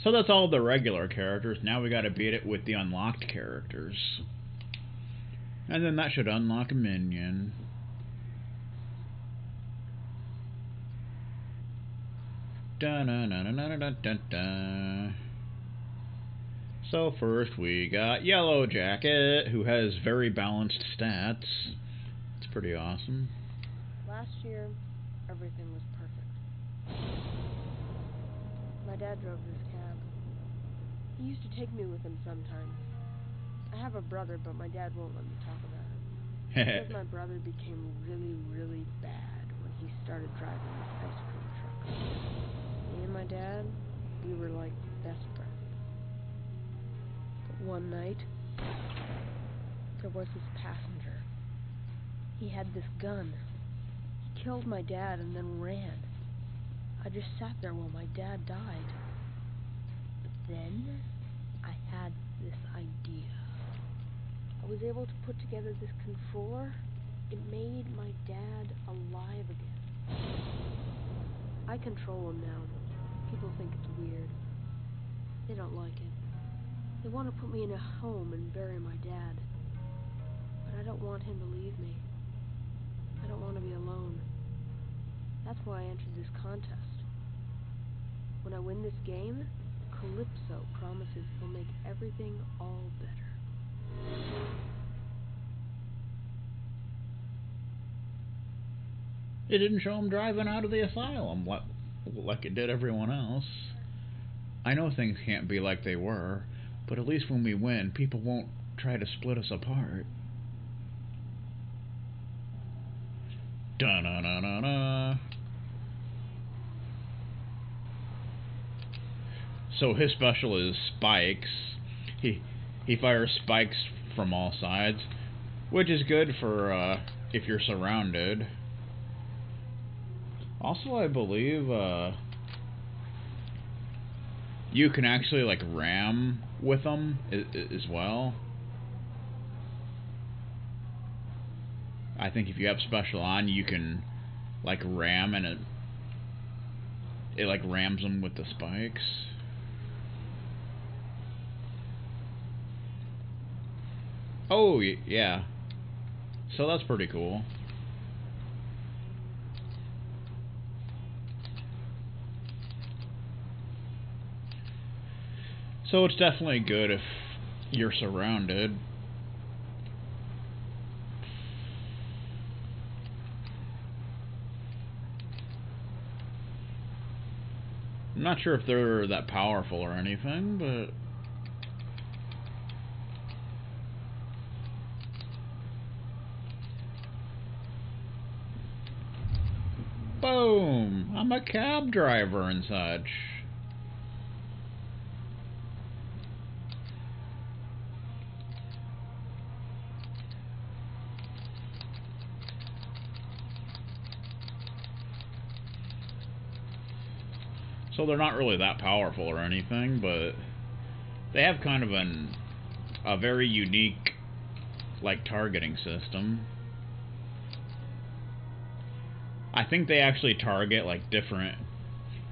So that's all the regular characters. Now we gotta beat it with the unlocked characters. And then that should unlock a minion. Da-na-na-na-na-na-da-da. So first we got Yellow Jacket, who has very balanced stats. It's pretty awesome. Last year, everything was perfect. My dad drove this cab. He used to take me with him sometimes. I have a brother, but my dad won't let me talk about it. He says my brother became really, really bad when he started driving this ice cream truck. Me and my dad, we were like best friends. But one night, there was this passenger. He had this gun. He killed my dad and then ran. I just sat there while my dad died. But then, I had this idea. I was able to put together this controller. It made my dad alive again. I control him now. People think it's weird. They don't like it. They want to put me in a home and bury my dad. But I don't want him to leave me. I don't want to be alone. That's why I entered this contest. When I win this game, Calypso promises he'll make everything all better. It didn't show him driving out of the asylum like it did everyone else. I know things can't be like they were, but at least when we win, people won't try to split us apart. Da-na-na-na-na. So his special is spikes. He fires spikes from all sides, which is good for if you're surrounded. Also, I believe you can actually like ram with them as well. I think if you have special on, you can like ram, and it like rams them with the spikes. Oh, yeah. So that's pretty cool. So it's definitely good if you're surrounded. I'm not sure if they're that powerful or anything, but... Boom! I'm a cab driver and such. So they're not really that powerful or anything, but they have kind of a very unique like targeting system. I think they actually target like different,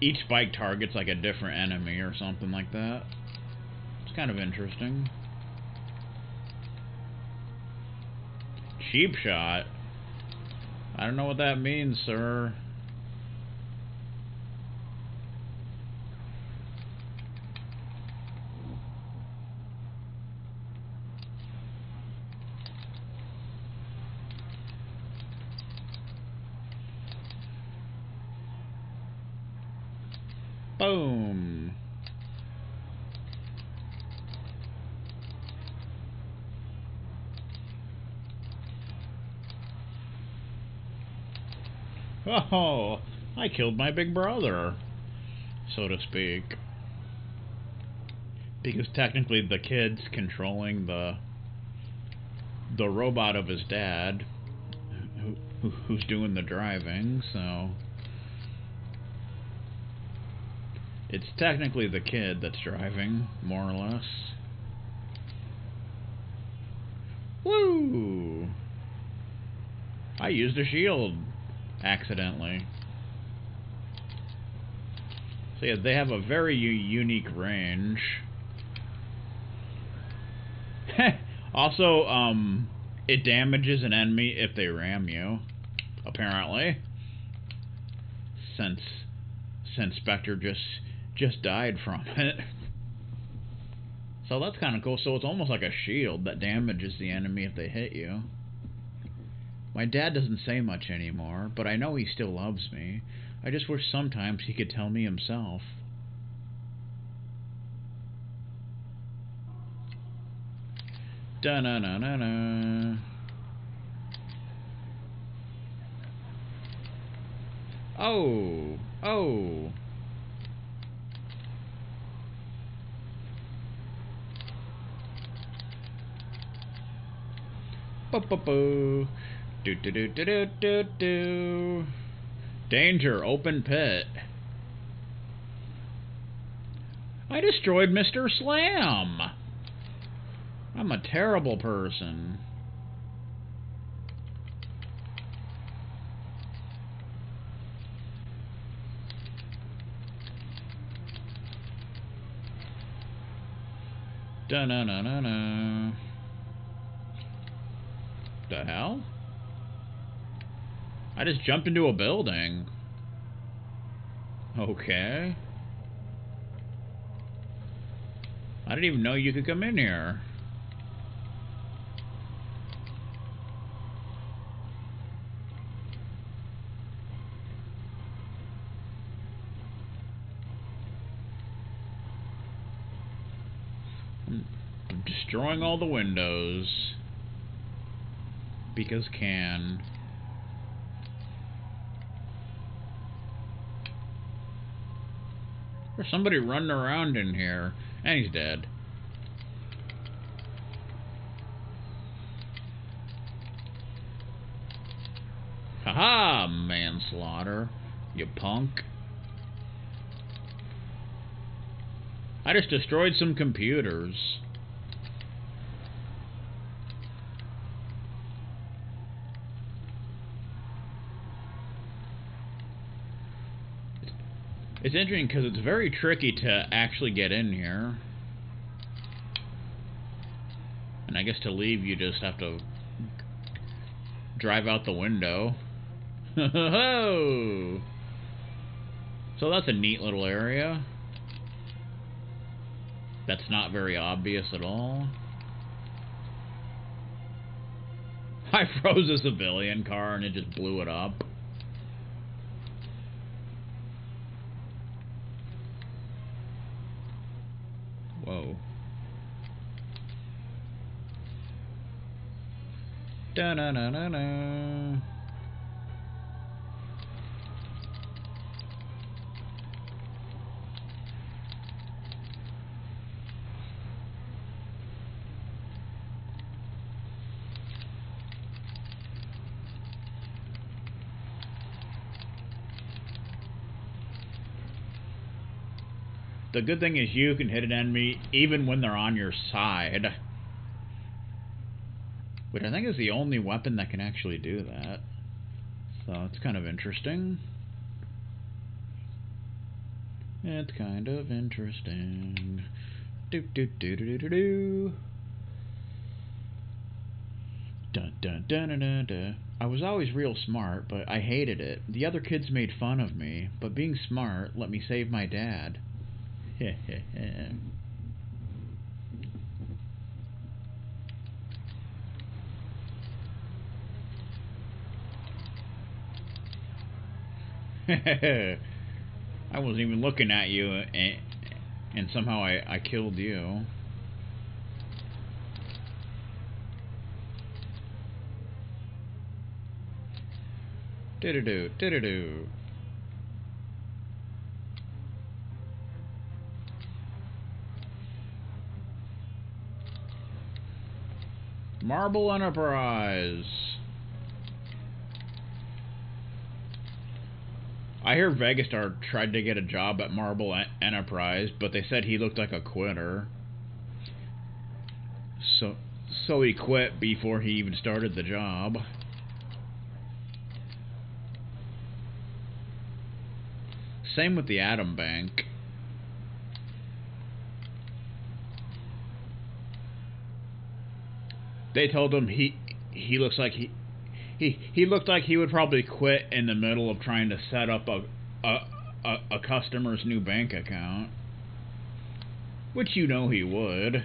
each spike targets like a different enemy or something like that. It's kind of interesting. Cheap shot? I don't know what that means, sir. Boom. Oh, I killed my big brother, so to speak. Because technically the kid's controlling the robot of his dad, who's doing the driving, so... It's technically the kid that's driving, more or less. Woo! I used a shield accidentally. So yeah, they have a very unique range. Also, it damages an enemy if they ram you, apparently. Since Spectre just died from it. So that's kind of cool. So it's almost like a shield that damages the enemy if they hit you. My dad doesn't say much anymore, but I know he still loves me. I just wish sometimes he could tell me himself. Da-na-na-na-na. Oh! Oh! Bo-bo-bo. Do-do-do-do-do-do-do. Danger, open pit. I destroyed Mr. Slam! I'm a terrible person. Da-na-na-na-na. The hell? I just jumped into a building. Okay. I didn't even know you could come in here. I'm destroying all the windows. Because can. There's somebody running around in here. And he's dead. Haha, manslaughter. You punk. I just destroyed some computers. It's interesting because it's very tricky to actually get in here. And I guess to leave you just have to drive out the window. Ho-ho-ho! So that's a neat little area. That's not very obvious at all. I froze a civilian car and it just blew it up. Whoa. Da-na-na-na-na. The good thing is you can hit an enemy even when they're on your side. Which I think is the only weapon that can actually do that. So it's kind of interesting. It's kind of interesting. Do-do-do-do-do-do-do. Dun-dun-dun-dun-dun. I was always real smart, but I hated it. The other kids made fun of me, but being smart let me save my dad. I wasn't even looking at you, and somehow I killed you. Do-do-do, do-do-do. Marble Enterprise. I hear Vegastar tried to get a job at Marble Enterprise, but they said he looked like a quitter. So he quit before he even started the job. Same with the Atom Bank. They told him he looks like he looked like he would probably quit in the middle of trying to set up a customer's new bank account, which you know he would.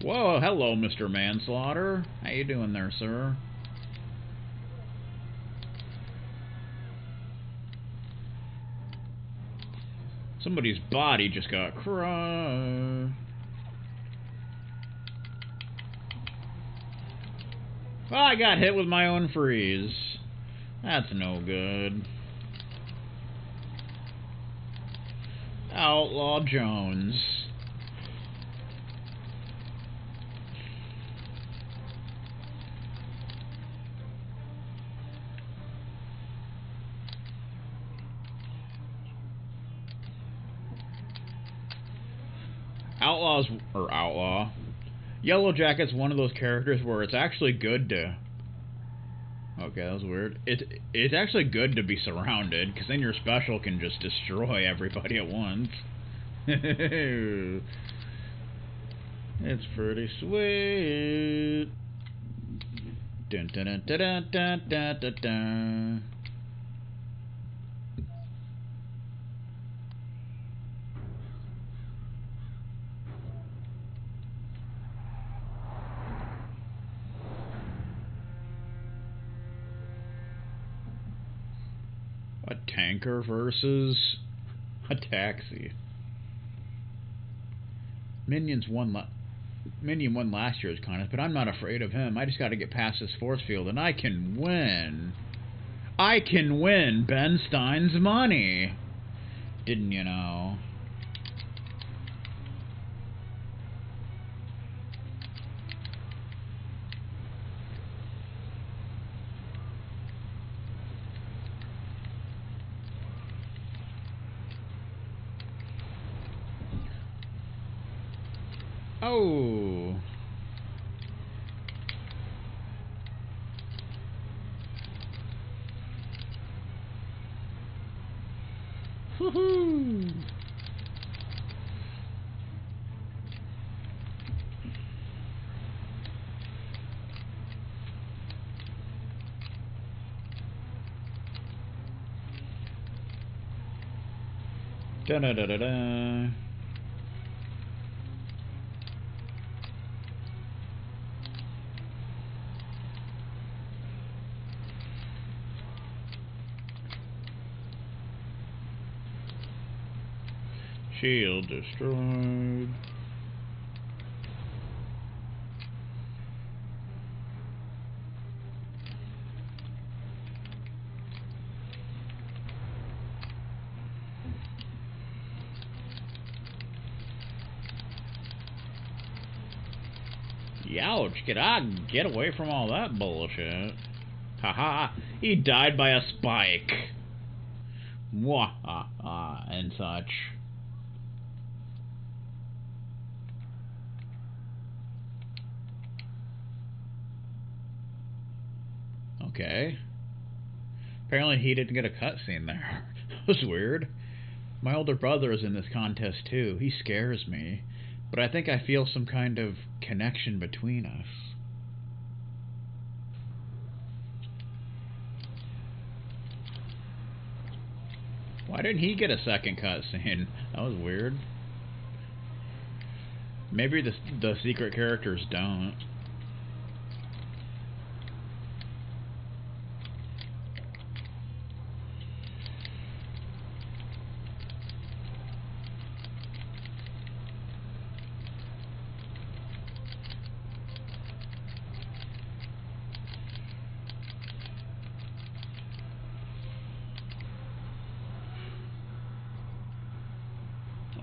Whoa, hello, Mr. Manslaughter. How you doing there, sir? Somebody's body just got crushed. Oh, I got hit with my own freeze. That's no good. Outlaw Jones. Yellow Jacket's one of those characters where it's actually good to... Okay, that was weird. It's actually good to be surrounded, because then your special can just destroy everybody at once. It's pretty sweet. Dun, dun, dun, dun, dun, dun, dun, dun. A tanker versus a taxi. Minion won last year's contest, but I'm not afraid of him. I just got to get past this force field, and I can win. I can win Ben Stein's money. Didn't you know? Oh. Woohoo. Da da da da da. Shield destroyed. Youch, get away from all that bullshit. Haha, he died by a spike. Mwah, and such. Okay. Apparently he didn't get a cutscene there. That was weird. My older brother is in this contest too. He scares me. But I think I feel some kind of connection between us. Why didn't he get a second cutscene? That was weird. Maybe the secret characters don't.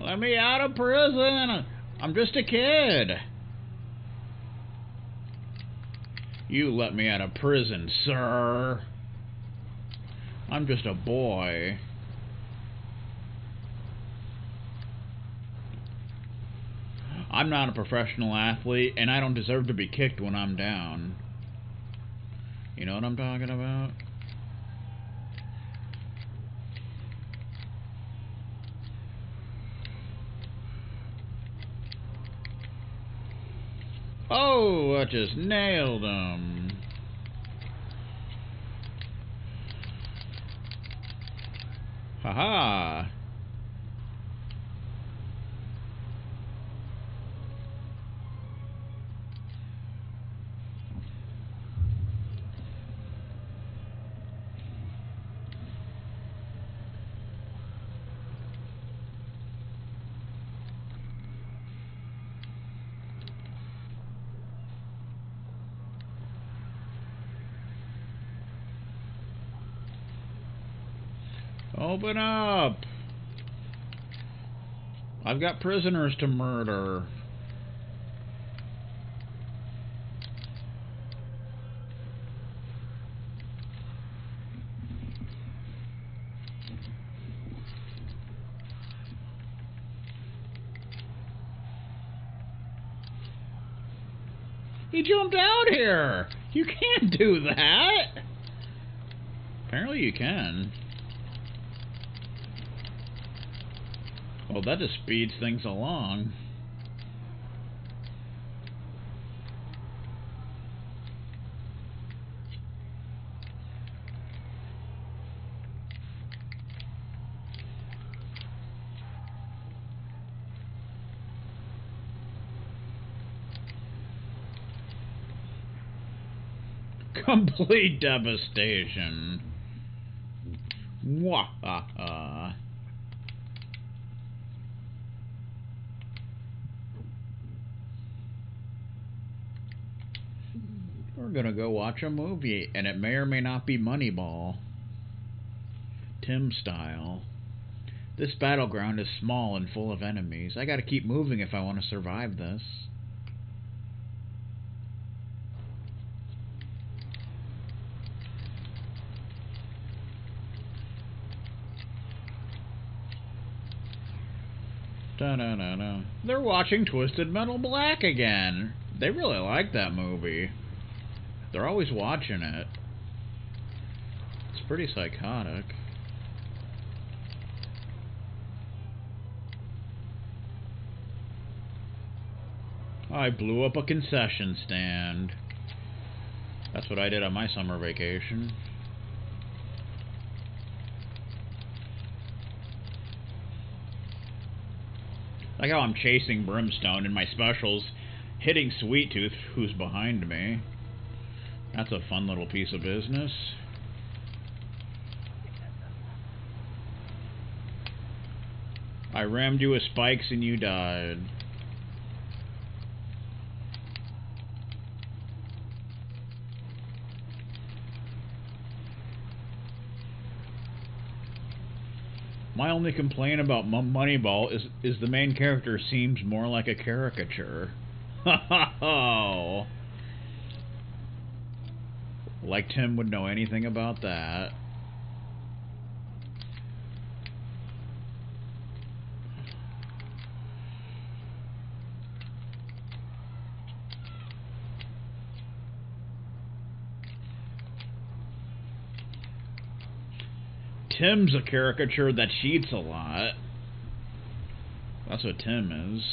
Let me out of prison. I'm just a kid. You let me out of prison, sir. I'm just a boy. I'm not a professional athlete, and I don't deserve to be kicked when I'm down. You know what I'm talking about? Oh, I just nailed him. Haha. Open up! I've got prisoners to murder. He jumped out here! You can't do that! Apparently you can. Well, that just speeds things along. Complete devastation. Mwahaha. We're gonna go watch a movie, and it may or may not be Moneyball. Tim style. This battleground is small and full of enemies. I gotta keep moving if I want to survive this. Da-da-da-da. They're watching Twisted Metal Black again. They really like that movie. They're always watching it. It's pretty psychotic. I blew up a concession stand. That's what I did on my summer vacation. Like how I'm chasing Brimstone in my specials, hitting Sweet Tooth, who's behind me. That's a fun little piece of business. I rammed you with spikes and you died. My only complaint about Moneyball is the main character seems more like a caricature. Oh, like Tim would know anything about that. Tim's a caricature that cheats a lot. That's what Tim is.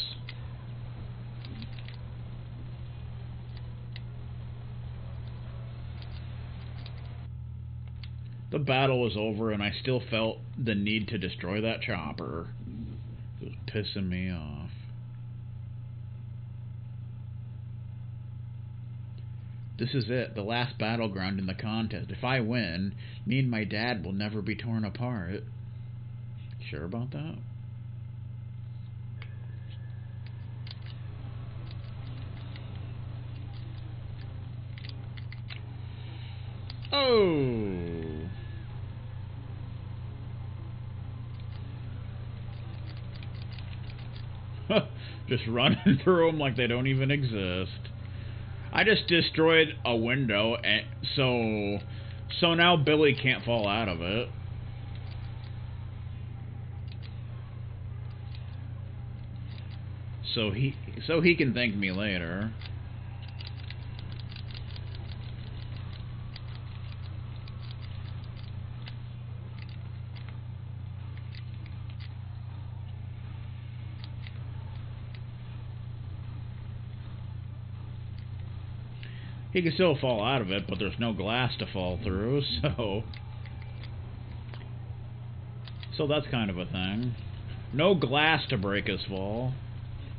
The battle was over and I still felt the need to destroy that chopper. It was pissing me off. This is it, the last battleground in the contest. If I win, me and my dad will never be torn apart. Sure about that? Oh! Just running through them like they don't even exist. I just destroyed a window, and so now Billy can't fall out of it. So he can thank me later. He can still fall out of it, but there's no glass to fall through, so that's kind of a thing. No glass to break his fall.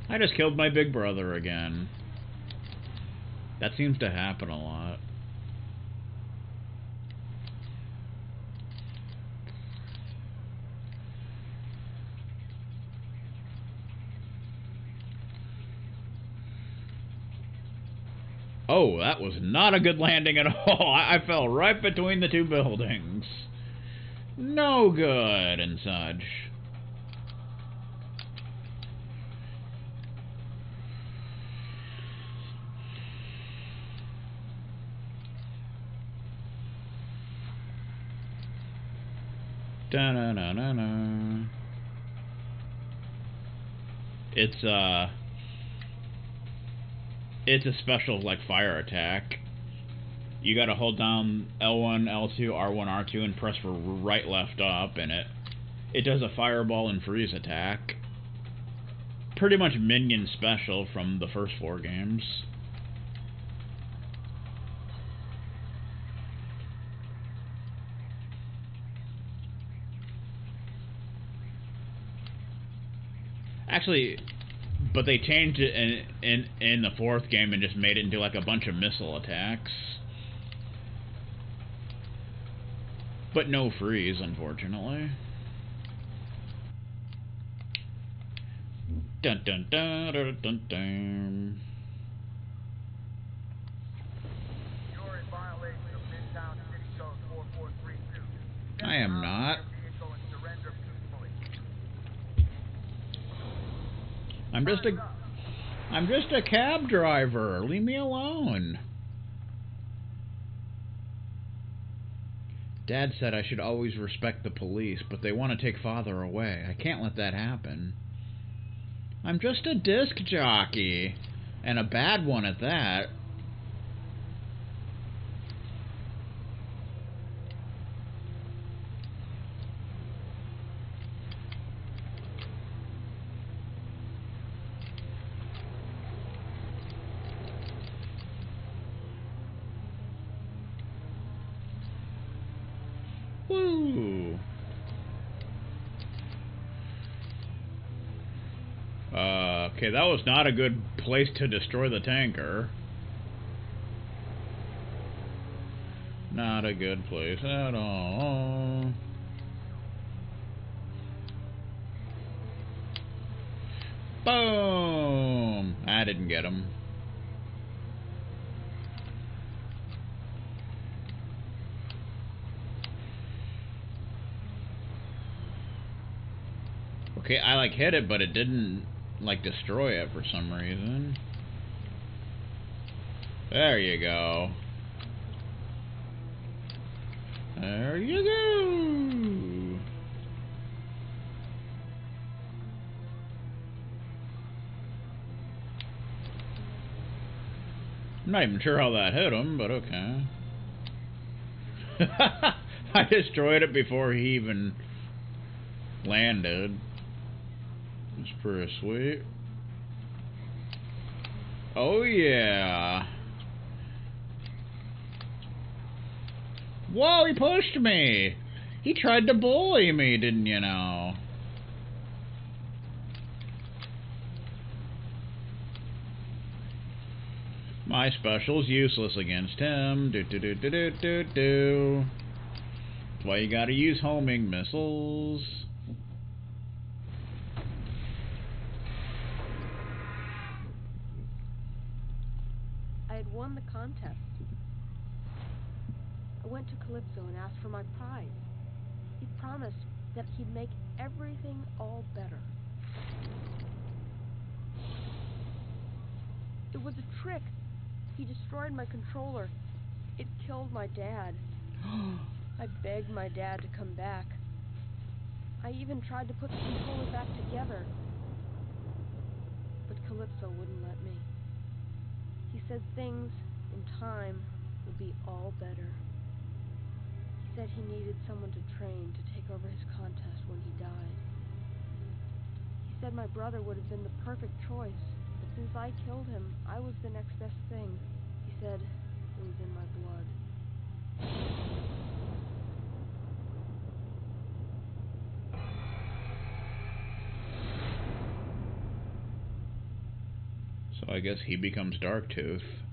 I just killed my big brother again. That seems to happen a lot. Oh, that was not a good landing at all. I fell right between the two buildings. No good and such. Da-na-na-na-na. It's a special, like, fire attack. You gotta hold down L1, L2, R1, R2, and press for right, left, up, and it does a fireball and freeze attack. Pretty much minion special from the first 4 games. Actually, but they changed it in the 4th game and just made it into like a bunch of missile attacks. But no freeze, unfortunately. Dun dun dun dun dun dun. You're in violation of Midtown City Code 4432. I am not. I'm just a cab driver. Leave me alone. Dad said I should always respect the police, but they want to take Father away. I can't let that happen. I'm just a disc jockey. And a bad one at that. Woo! Okay, that was not a good place to destroy the tanker. Not a good place at all. Boom! I didn't get him. Okay, I like hit it, but it didn't like destroy it for some reason. There you go. There you go. I'm not even sure how that hit him, but okay. I destroyed it before he even landed. It's pretty sweet. Oh yeah. Whoa, he pushed me. He tried to bully me, didn't you know? My special's useless against him. Do do do do do do do. That's why you gotta use homing missiles. I had won the contest. I went to Calypso and asked for my prize. He promised that he'd make everything all better. It was a trick. He destroyed my controller. It killed my dad. I begged my dad to come back. I even tried to put the controller back together. But Calypso wouldn't let me. He said things, in time, would be all better. He said he needed someone to train to take over his contest when he died. He said my brother would have been the perfect choice. Since I killed him, I was the next best thing. He said, So I guess he becomes Darktooth.